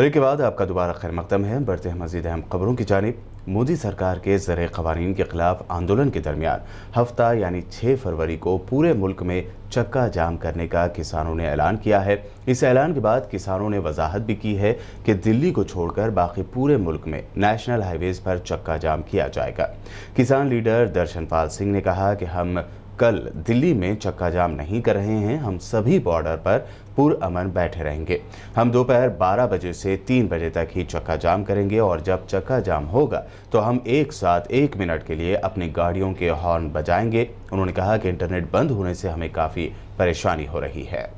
Break के बाद आपका दोबारा खैर मकदम है। बढ़ते हैं मजीद अहम खबरों की जानिब। मोदी सरकार के ज़र क़वानीन के खिलाफ आंदोलन के दरमियान हफ्ता यानी 6 फरवरी को पूरे मुल्क में चक्का जाम करने का किसानों ने ऐलान किया है। इस ऐलान के बाद किसानों ने वजाहत भी की है कि दिल्ली को छोड़कर बाकी पूरे मुल्क में नेशनल हाईवेज़ पर चक्का जाम किया जाएगा। किसान लीडर दर्शनपाल सिंह ने कहा कि हम कल दिल्ली में चक्का जाम नहीं कर रहे हैं, हम सभी बॉर्डर पर पुरअमन बैठे रहेंगे। हम दोपहर 12 बजे से 3 बजे तक ही चक्का जाम करेंगे और जब चक्का जाम होगा तो हम एक साथ 1 मिनट के लिए अपनी गाड़ियों के हॉर्न बजाएंगे। उन्होंने कहा कि इंटरनेट बंद होने से हमें काफ़ी परेशानी हो रही है।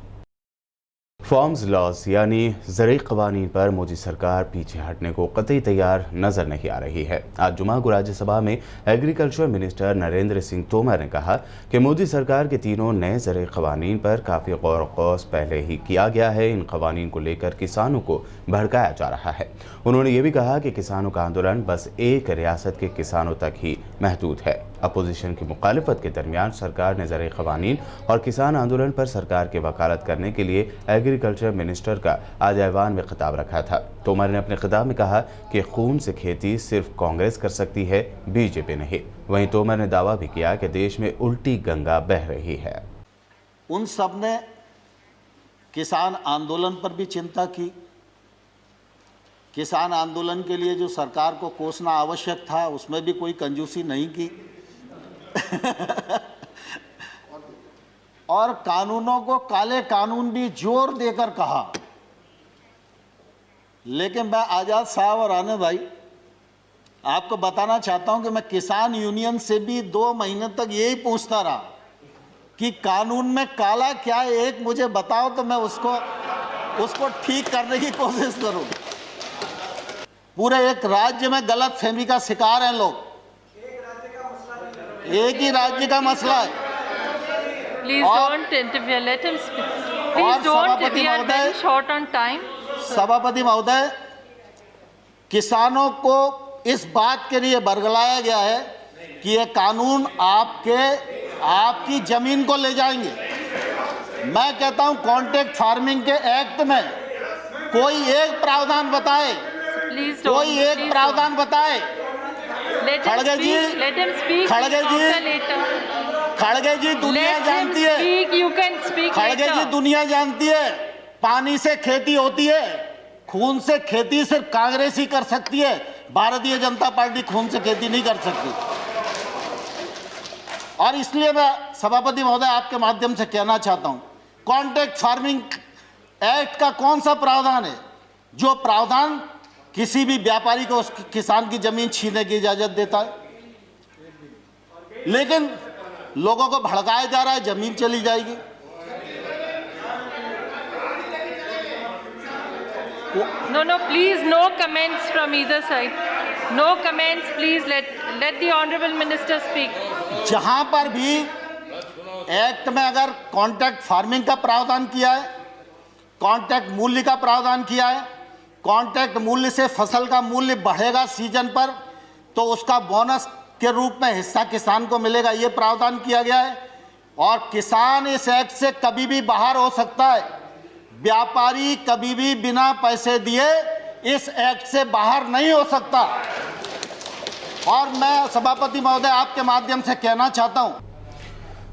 फॉर्म्स लॉज यानी ज़रूरी क़वानीन पर मोदी सरकार पीछे हटने को कतई तैयार नजर नहीं आ रही है। आज जुमा को राज्यसभा में एग्रीकल्चर मिनिस्टर नरेंद्र सिंह तोमर ने कहा कि मोदी सरकार के तीनों नए ज़रूरी क़वानीन पर काफ़ी गौर क़ौस पहले ही किया गया है। इन क़वानीन को लेकर किसानों को भड़काया जा रहा है। उन्होंने ये भी कहा कि किसानों का आंदोलन बस एक रियासत के किसानों तक ही महदूद है। अपोजिशन की मुखालिफत के दरमियान सरकार ने ज़रूरी क़वानीन और किसान आंदोलन पर सरकार की वकालत करने के लिए एग्रीकल्चर मिनिस्टर का आज ऐवान में खिताब रखा था। तोमर ने अपने खिताब में कहा कि खून से खेती सिर्फ कांग्रेस कर सकती है, बीजेपी नहीं। वहीं तोमर ने दावा भी किया कि देश में उल्टी गंगा बह रही है। उन सब ने किसान आंदोलन पर भी चिंता की। किसान आंदोलन के लिए जो सरकार को कोसना आवश्यक था उसमें भी कोई कंजूसी नहीं की और कानूनों को काले कानून भी जोर देकर कहा। लेकिन मैं आजाद साहब और आने भाई आपको बताना चाहता हूं कि मैं किसान यूनियन से भी 2 महीने तक यही पूछता रहा कि कानून में काला क्या है, एक मुझे बताओ तो मैं उसको ठीक करने की कोशिश करूं। पूरे एक राज्य में गलत फहमी का शिकार हैं लोग। एक ही राज्य का मसला है। Please don't interfere. Let him speak. Please don't. We are very short on time. सभापति महोदय, किसानों को इस बात के लिए बरगलाया गया है कि ये कानून आपकी जमीन को ले जाएंगे। मैं कहता हूं कॉन्ट्रैक्ट फार्मिंग के एक्ट में कोई एक प्रावधान बताए, कोई एक प्रावधान बताए। खड़गे जी, खड़गे जी दुनिया जानती है, खड़गे जी दुनिया जानती है, पानी से खेती होती है, खून से खेती सिर्फ कांग्रेस ही कर सकती है। भारतीय जनता पार्टी खून से खेती नहीं कर सकती। और इसलिए मैं सभापति महोदय आपके माध्यम से कहना चाहता हूं, कॉन्ट्रैक्ट फार्मिंग एक्ट का कौन सा प्रावधान है जो प्रावधान किसी भी व्यापारी को उस किसान की जमीन छीनने की इजाजत देता है? लेकिन लोगों को भड़काया जा रहा है, जमीन चली जाएगी। No, please, no comments from either side. No comments, please. Let the honorable minister speak. जहां पर भी एक्ट में अगर कॉन्ट्रैक्ट फार्मिंग का प्रावधान किया है, कॉन्ट्रैक्ट मूल्य का प्रावधान किया है, कॉन्ट्रैक्ट मूल्य से फसल का मूल्य बढ़ेगा सीजन पर तो उसका बोनस के रूप में हिस्सा किसान को मिलेगा, ये प्रावधान किया गया है। और किसान इस एक्ट से कभी भी बाहर हो सकता है। व्यापारी कभी भी बिना पैसे दिए इस एक्ट से बाहर नहीं हो सकता। और मैं सभापति महोदय आपके माध्यम से कहना चाहता हूं,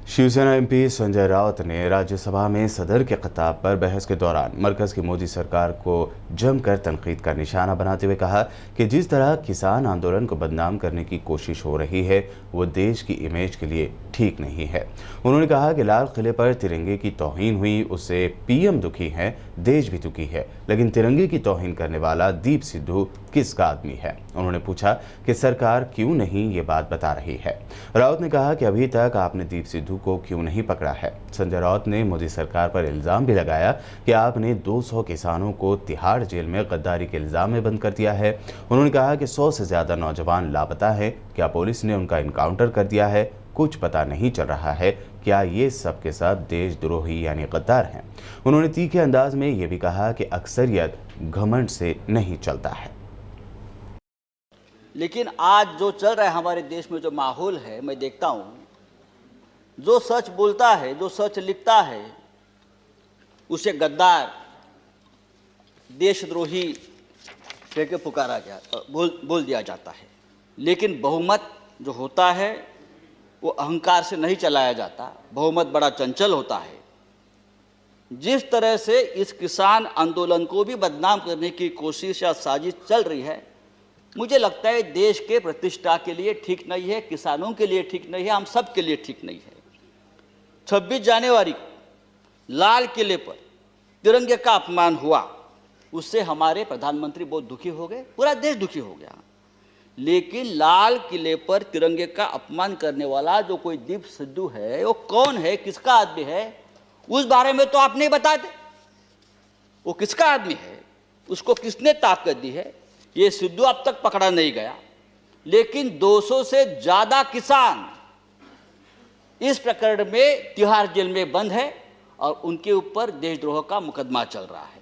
शिवसेना एमपी संजय राउत ने राज्यसभा में सदर के खिताब पर बहस के दौरान मरकज़ की मोदी सरकार को जमकर तनकीद का निशाना बनाते हुए कहा कि जिस तरह किसान आंदोलन को बदनाम करने की कोशिश हो रही है वो देश की इमेज के लिए ठीक नहीं है। उन्होंने कहा कि लाल किले पर तिरंगे की तौहीन हुई, उससे पीएम दुखी है, देश भी दुखी है, लेकिन तिरंगे की तौहीन करने वाला दीप सिद्धू किसका आदमी है? उन्होंने पूछा कि सरकार क्यों नहीं ये बात बता रही है। राउत ने कहा कि अभी तक आपने दीप सिद्धू को क्यों नहीं पकड़ा है। संजय राउत ने मोदी सरकार पर इल्ज़ाम भी लगाया कि आपने 200 किसानों को तिहाड़ जेल में गद्दारी के इल्ज़ाम में बंद कर दिया है। उन्होंने कहा कि 100 से ज़्यादा नौजवान लापता है, क्या पुलिस ने उनका इनकाउंटर कर दिया है? कुछ पता नहीं चल रहा है, क्या ये सब के सब देशद्रोही यानी गद्दार हैं? उन्होंने तीखे अंदाज में ये भी कहा कि अक्सरियत घमंड से नहीं चलता है। लेकिन आज जो चल रहा है हमारे देश में, जो माहौल है, मैं देखता हूं जो सच बोलता है, जो सच लिखता है, उसे गद्दार, देशद्रोही कह के पुकारा गया बोल दिया जाता है। लेकिन बहुमत जो होता है वो अहंकार से नहीं चलाया जाता, बहुमत बड़ा चंचल होता है। जिस तरह से इस किसान आंदोलन को भी बदनाम करने की कोशिश या साजिश चल रही है, मुझे लगता है देश के प्रतिष्ठा के लिए ठीक नहीं है, किसानों के लिए ठीक नहीं है, हम सब के लिए ठीक नहीं है। 26 जनवरी को लाल किले पर तिरंगे का अपमान हुआ, उससे हमारे प्रधानमंत्री बहुत दुखी हो गए, पूरा देश दुखी हो गया। लेकिन लाल किले पर तिरंगे का अपमान करने वाला जो कोई दीप सिद्धू है, वो कौन है, किसका आदमी है, उस बारे में तो आप नहीं बताते। वो किसका आदमी है, उसको किसने ताकत दी है, ये सिद्धू अब तक पकड़ा नहीं गया। लेकिन 200 से ज्यादा किसान इस प्रकरण में तिहाड़ जेल में बंद है और उनके ऊपर देशद्रोह का मुकदमा चल रहा है।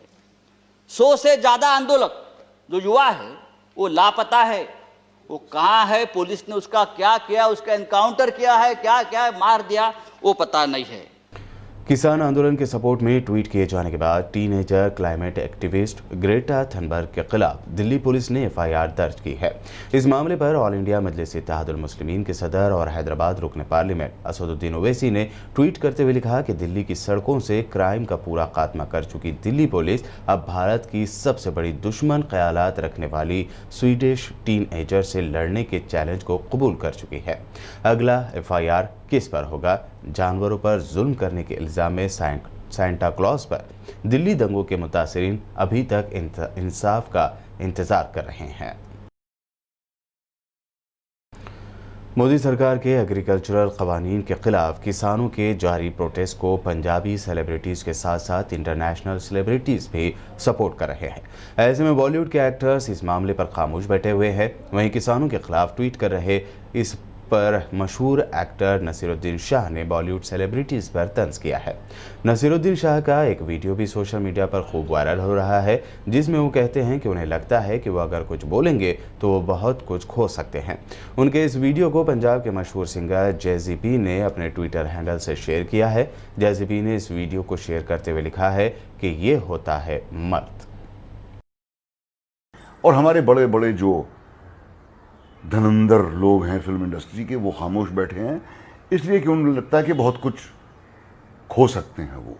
100 से ज्यादा आंदोलक जो युवा है वो लापता है, वो कहाँ है, पुलिस ने उसका क्या किया, उसका एनकाउंटर किया है, क्या क्या मार दिया, वो पता नहीं है। किसान आंदोलन के सपोर्ट में ट्वीट किए जाने के बाद teenager climate activist Greta Thunberg के खिलाफ दिल्ली पुलिस ने एफआईआर दर्ज की है। इस मामले पर ऑल इंडिया मजलिस इत्तेहादुल मुस्लिमीन के सदर और हैदराबाद रुकन पार्लियामेंट असदुद्दीन ओवैसी ने ट्वीट करते हुए लिखा कि दिल्ली की सड़कों से क्राइम का पूरा खात्मा कर चुकी दिल्ली पुलिस अब भारत की सबसे बड़ी दुश्मन ख्यालात रखने वाली स्वीडिश टीनएजर से लड़ने के चैलेंज को कबूल कर चुकी है। अगला एफआईआर किस पर होगा? जानवरों पर जुल्म करने के इल्जाम में सांता क्लॉज पर दिल्ली दंगों के मुतासिरीन अभी तक इंसाफ का इंतजार कर रहे हैं। मोदी सरकार के एग्रीकल्चरल कवानीन के खिलाफ किसानों के जारी प्रोटेस्ट को पंजाबी सेलिब्रिटीज के साथ साथ इंटरनेशनल सेलिब्रिटीज भी सपोर्ट कर रहे हैं। ऐसे में बॉलीवुड के एक्टर्स इस मामले पर खामोश बैठे हुए हैं। वहीं किसानों के खिलाफ ट्वीट कर रहे इस पर मशहूर एक्टर नसीरुद्दीन शाह ने बॉलीवुड सेलिब्रिटीज पर तंज किया है। नसीरुद्दीन शाह का एक वीडियो भी सोशल मीडिया पर खूब वायरल हो रहा है, जिसमें वो कहते हैं कि उन्हें लगता है कि वो अगर कुछ बोलेंगे तो वो बहुत कुछ खो सकते हैं। उनके इस वीडियो को पंजाब के मशहूर सिंगर जैज़ी ने अपने ट्विटर हैंडल से शेयर किया है। जैज़ी ने इस वीडियो को शेयर करते हुए लिखा है कि ये होता है मर्द। और हमारे बड़े बड़े जो धनंदर लोग हैं फिल्म इंडस्ट्री के, वो खामोश बैठे हैं इसलिए कि उन्हें लगता है कि बहुत कुछ खो सकते हैं वो।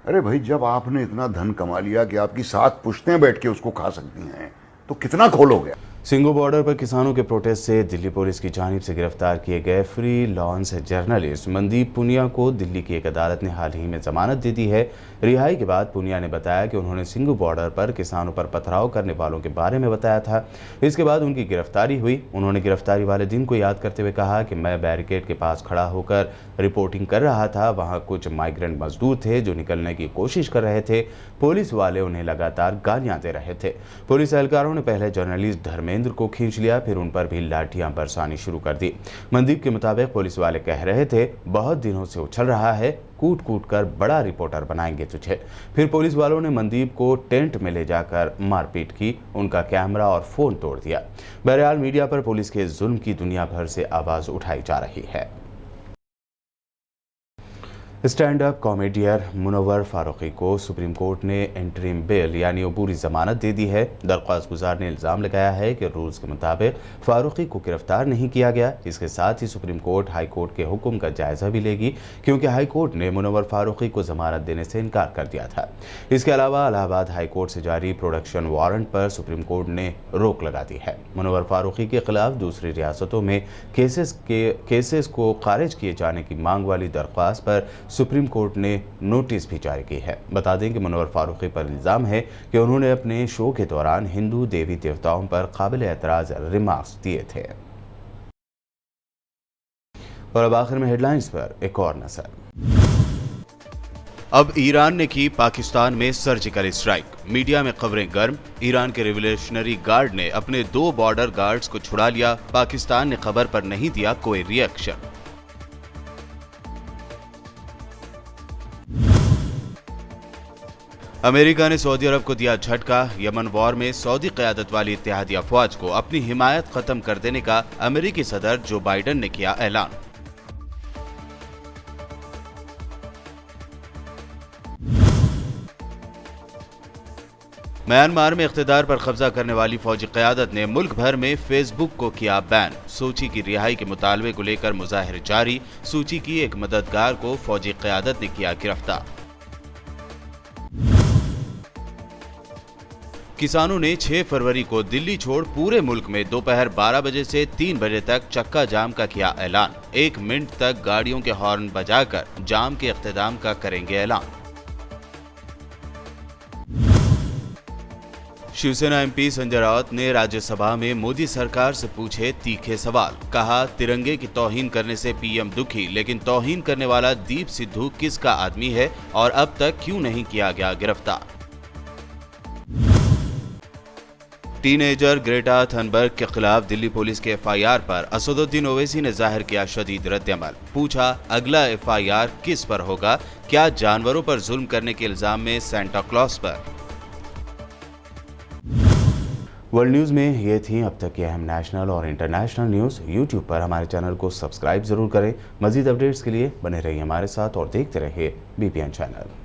अरे भाई, जब आपने इतना धन कमा लिया कि आपकी 7 पुश्तें बैठ के उसको खा सकती हैं, तो कितना खोलोगे? सिंघू बॉर्डर पर किसानों के प्रोटेस्ट से दिल्ली पुलिस की जानिब से गिरफ्तार किए गए freelance journalist Mandeep Punia को दिल्ली की एक अदालत ने हाल ही में जमानत दे दी है। रिहाई के बाद पुनिया ने बताया कि उन्होंने सिंघू बॉर्डर पर किसानों पर पथराव करने वालों के बारे में बताया था। इसके बाद उनकी गिरफ्तारी हुई। उन्होंने गिरफ्तारी वाले दिन को याद करते हुए कहा कि मैं बैरिकेड के पास खड़ा होकर रिपोर्टिंग कर रहा था। वहाँ कुछ माइग्रेंट मजदूर थे जो निकलने की कोशिश कर रहे थे। पुलिस वाले उन्हें लगातार गालियां दे रहे थे। पुलिस एहलकारों ने पहले जर्नलिस्ट धर्मेंद्र को खींच लिया, फिर उन पर भी लाठियां बरसानी शुरू कर दी। मनदीप के मुताबिक पुलिस वाले कह रहे थे, बहुत दिनों से उछल रहा है, कूट कूट कर बड़ा रिपोर्टर बनाएंगे तुझे। फिर पुलिस वालों ने मनदीप को टेंट में ले जाकर मारपीट की, उनका कैमरा और फोन तोड़ दिया। बहरहाल मीडिया पर पुलिस के जुल्म की दुनिया भर से आवाज उठाई जा रही है। Stand up comedian Munawar Faruqui को सुप्रीम कोर्ट ने इंटरिम बेल यानी अबूरी जमानत दे दी है। दरख्वास्त गुजार ने इल्ज़ाम लगाया है कि रूल्स के मुताबिक फारूकी को गिरफ्तार नहीं किया गया। इसके साथ ही सुप्रीम कोर्ट हाई कोर्ट के हुक्म का जायजा भी लेगी, क्योंकि हाई कोर्ट ने मुनव्वर फारूकी को जमानत देने से इनकार कर दिया था। इसके अलावा इलाहाबाद हाई कोर्ट से जारी प्रोडक्शन वारंट पर सुप्रीम कोर्ट ने रोक लगा दी है। मुनव्वर फारूकी के खिलाफ दूसरी रियासतों में केसेस को खारिज किए जाने की मांग वाली दरख्वास्त पर सुप्रीम कोर्ट ने नोटिस भी जारी की है। बता दें कि मुनव्वर फारूकी पर इल्जाम है कि उन्होंने अपने शो के दौरान हिंदू देवी देवताओं पर काबिल एतराज रिमार्क्स दिए थे। और अब आखिर में हेडलाइंस पर एक और नजर। अब ईरान ने की पाकिस्तान में सर्जिकल स्ट्राइक। मीडिया में खबरें गर्म। ईरान के रिवोल्यूशनरी गार्ड ने अपने 2 बॉर्डर गार्ड्स को छुड़ा लिया। पाकिस्तान ने खबर पर नहीं दिया कोई रिएक्शन। अमेरिका ने सऊदी अरब को दिया झटका। यमन वॉर में सऊदी क़यादत वाली इत्तेहादी अफवाज को अपनी हिमायत खत्म कर देने का अमेरिकी सदर जो बाइडेन ने किया ऐलान। म्यांमार में इख्तिदार पर कब्जा करने वाली फौजी क़यादत ने मुल्क भर में फेसबुक को किया बैन। सूची की रिहाई के मुतालबे को लेकर मुजाहिर जारी। सूची की एक मददगार को फौजी क़यादत ने किया गिरफ्तार। किसानों ने 6 फरवरी को दिल्ली छोड़ पूरे मुल्क में दोपहर 12 बजे से 3 बजे तक चक्का जाम का किया ऐलान। 1 मिनट तक गाड़ियों के हॉर्न बजाकर जाम के इख्तिताम का करेंगे ऐलान। शिवसेना एमपी संजय राउत ने राज्यसभा में मोदी सरकार से पूछे तीखे सवाल। कहा, तिरंगे की तौहीन करने से पीएम दुखी, लेकिन तौहीन करने वाला दीप सिद्धू किसका आदमी है और अब तक क्यों नहीं किया गया गिरफ्तार। टीनेजर ग्रेटा थनबर्ग के खिलाफ दिल्ली पुलिस के एफआईआर पर असदुद्दीन ओवैसी ने जाहिर किया शदीद रद्द-ए-अमल। पूछा, अगला एफआईआर किस पर होगा? क्या जानवरों पर जुल्म करने के इल्जाम में सेंटा क्लॉज पर? वर्ल्ड न्यूज़ में ये थी अब तक की अहम नेशनल और इंटरनेशनल न्यूज़। यूट्यूब पर हमारे चैनल को सब्सक्राइब जरूर करें। मजीद अपडेट्स के लिए बने रहिए हमारे साथ और देखते रहिए बीपीएन चैनल।